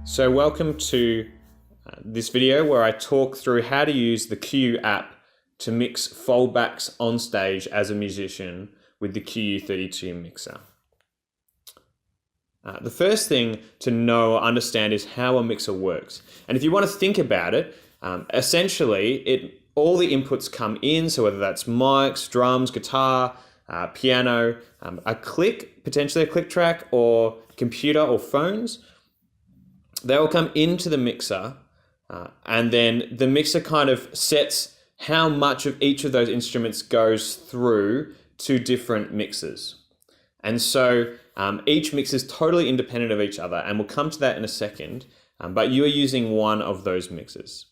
So welcome to this video where I talk through how to use the QU app to mix foldbacks on stage as a musician with the QU32 mixer. The first thing to know or understand is how a mixer works. And if you want to think about it, essentially all the inputs come in, so whether that's mics, drums, guitar, piano, a click, potentially a click track, or computer or phones, they all come into the mixer, and then the mixer kind of sets how much of each of those instruments goes through to different mixers. And so each mix is totally independent of each other, and we'll come to that in a second, but you are using one of those mixers.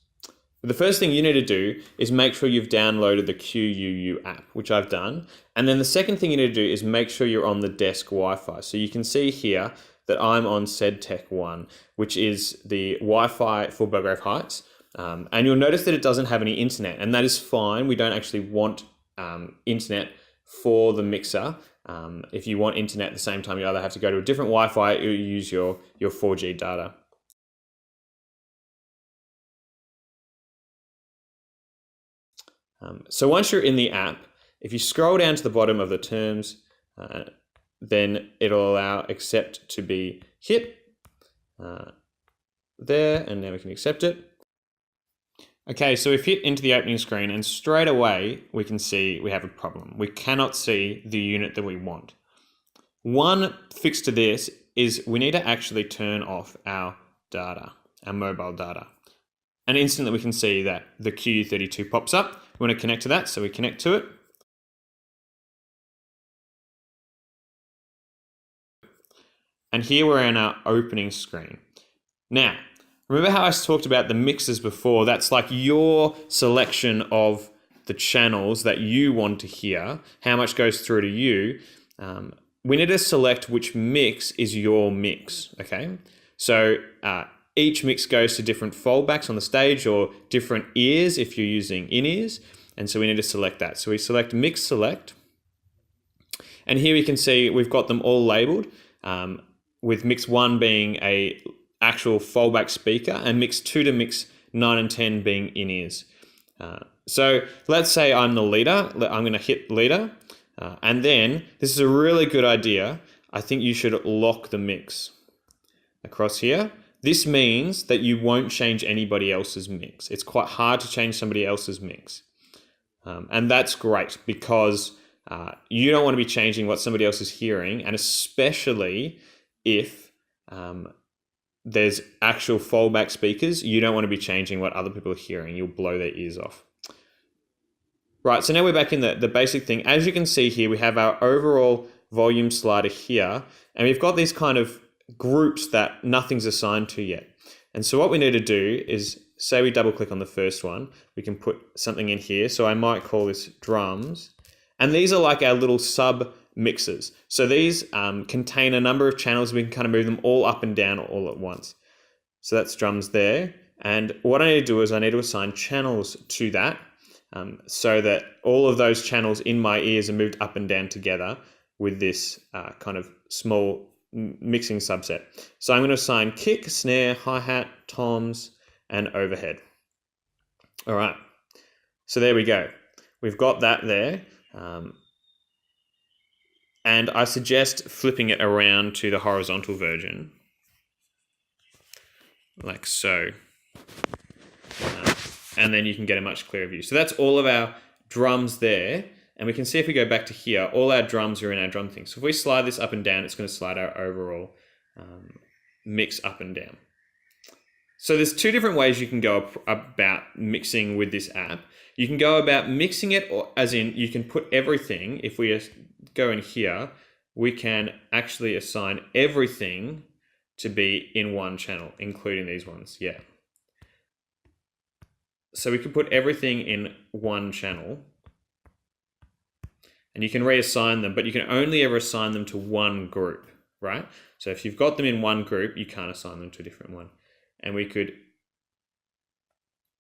The first thing you need to do is make sure you've downloaded the QUU app, which I've done. And then the second thing you need to do is make sure you're on the desk Wi-Fi. So you can see here that I'm on SEDTech 1, which is the Wi-Fi for Belgrave Heights. And you'll notice that it doesn't have any internet, and that is fine. We don't actually want internet for the mixer. If you want internet at the same time, you either have to go to a different Wi-Fi or you use your 4G data. So once you're in the app, if you scroll down to the bottom of the terms, then it'll allow accept to be hit there, and now we can accept it. Okay, so we've hit into the opening screen, and straight away we can see we have a problem. We cannot see the unit that we want. One fix to this is we need to actually turn off our data, our mobile data. And instantly we can see that the QU32 pops up. We want to connect to that, so we connect to it. And here we're in our opening screen. Now, remember how I talked about the mixers before? That's like your selection of the channels that you want to hear, how much goes through to you. We need to select which mix is your mix, okay? So each mix goes to different foldbacks on the stage or different ears if you're using in-ears. And so we need to select that. So we select Mix Select. And here we can see we've got them all labeled, with mix 1 being a actual foldback speaker and mix 2 to mix 9 and 10 being in-ears. So let's say I'm the leader. I'm going to hit leader. And then this is a really good idea. I think you should lock the mix across here. This means that you won't change anybody else's mix. It's quite hard to change somebody else's mix. And that's great because you don't want to be changing what somebody else is hearing, and especially if there's actual fallback speakers, you don't want to be changing what other people are hearing. You'll blow their ears off. Right, so now we're back in the basic thing. As you can see here, we have our overall volume slider here, and we've got these kind of groups that nothing's assigned to yet. And so what we need to do is, say we double click on the first one, we can put something in here. So I might call this drums. And these are like our little sub mixers. So these contain a number of channels. We can kind of move them all up and down all at once. So that's drums there. And what I need to do is I need to assign channels to that, so that all of those channels in my ears are moved up and down together with this kind of small mixing subset. So I'm going to assign kick, snare, hi-hat, toms, and overhead. All right. So there we go. We've got that there. And I suggest flipping it around to the horizontal version, like so. And then you can get a much clearer view. So that's all of our drums there. And we can see if we go back to here, all our drums are in our drum thing. So if we slide this up and down, it's going to slide our overall mix up and down. So there's two different ways you can go about mixing with this app. You can go about mixing it, or as in you can put everything. If we go in here, we can actually assign everything to be in one channel, including these ones. Yeah. So we can put everything in one channel. And you can reassign them, but you can only ever assign them to one group, right? So if you've got them in one group, you can't assign them to a different one. And we could,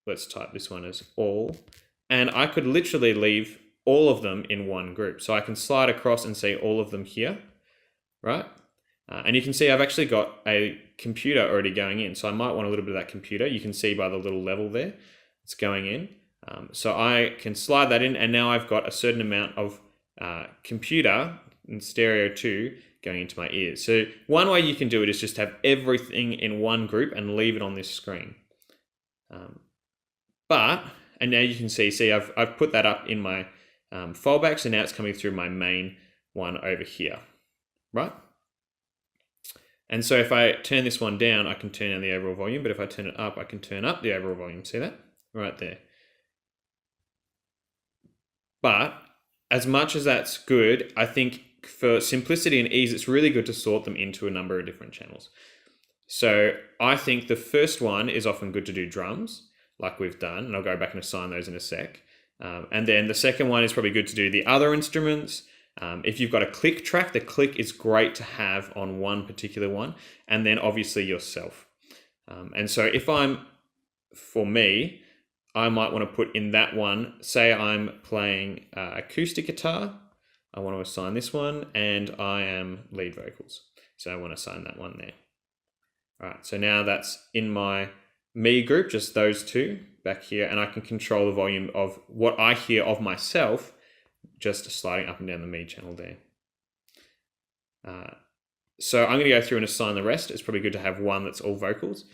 let's type this one as all. And I could literally leave all of them in one group. So I can slide across and see all of them here, right? And you can see I've actually got a computer already going in. So I might want a little bit of that computer. You can see by the little level there, it's going in. So I can slide that in, and now I've got a certain amount of computer and stereo 2 going into my ears. So one way you can do it is just have everything in one group and leave it on this screen. And now you can see I've put that up in my fallback, so now it's coming through my main one over here, right? And so if I turn this one down, I can turn down the overall volume, but if I turn it up, I can turn up the overall volume. See that? Right there. But as much as that's good, I think for simplicity and ease, it's really good to sort them into a number of different channels. So I think the first one is often good to do drums, like we've done, and I'll go back and assign those in a sec. And then the second one is probably good to do the other instruments. If you've got a click track, the click is great to have on one particular one, and then obviously yourself. And so for me, I might want to put in that one, say I'm playing acoustic guitar, I want to assign this one, and I am lead vocals. So I want to assign that one there. All right, so now that's in my me group, just those two back here, and I can control the volume of what I hear of myself, just sliding up and down the me channel there. So I'm going to go through and assign the rest. It's probably good to have one that's all vocals.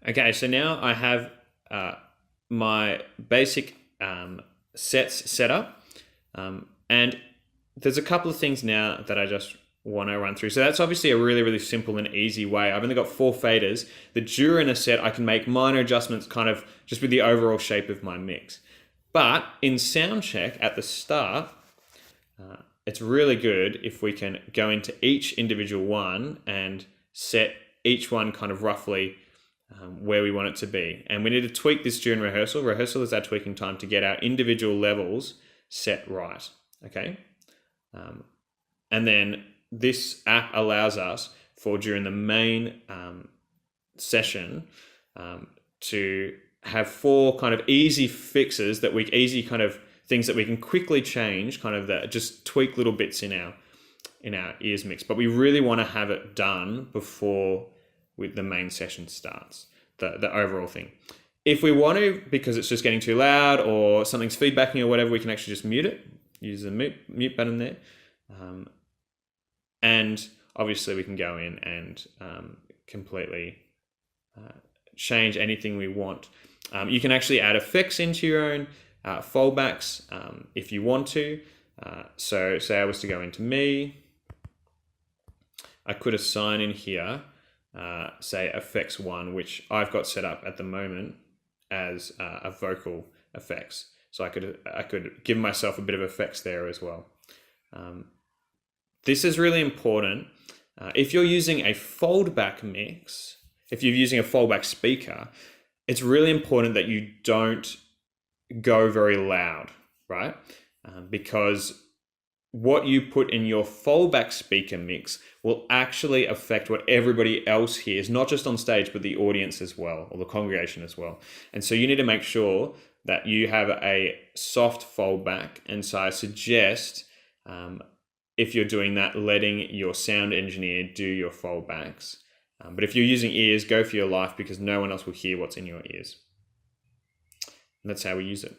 Okay, so now I have my basic sets set up, and there's a couple of things now that I just want to run through. So that's obviously a really, really simple and easy way. I've only got 4 faders. The during a set, I can make minor adjustments kind of just with the overall shape of my mix. But in sound check at the start, it's really good if we can go into each individual one and set each one kind of roughly where we want it to be. And we need to tweak this during rehearsal. Rehearsal is our tweaking time to get our individual levels set right, okay? And then this app allows us for during the main session to have 4 kind of easy fixes that easy kind of things that we can quickly change, kind of that just tweak little bits in our ears mix. But we really want to have it done before the main session starts, the overall thing. If we want to, because it's just getting too loud or something's feedbacking or whatever, we can actually just mute it, use the mute button there. And obviously we can go in and completely change anything we want. You can actually add effects into your own fallbacks if you want to. So say I was to go into me, I could assign in here, say effects 1, which I've got set up at the moment as a vocal effects. So I could give myself a bit of effects there as well. This is really important. If you're using a foldback mix, if you're using a fallback speaker, it's really important that you don't go very loud, right? Because what you put in your fallback speaker mix will actually affect what everybody else hears, not just on stage, but the audience as well, or the congregation as well. And so you need to make sure that you have a soft fallback. And so I suggest, if you're doing that, letting your sound engineer do your fallbacks. But if you're using ears, go for your life, because no one else will hear what's in your ears. And that's how we use it.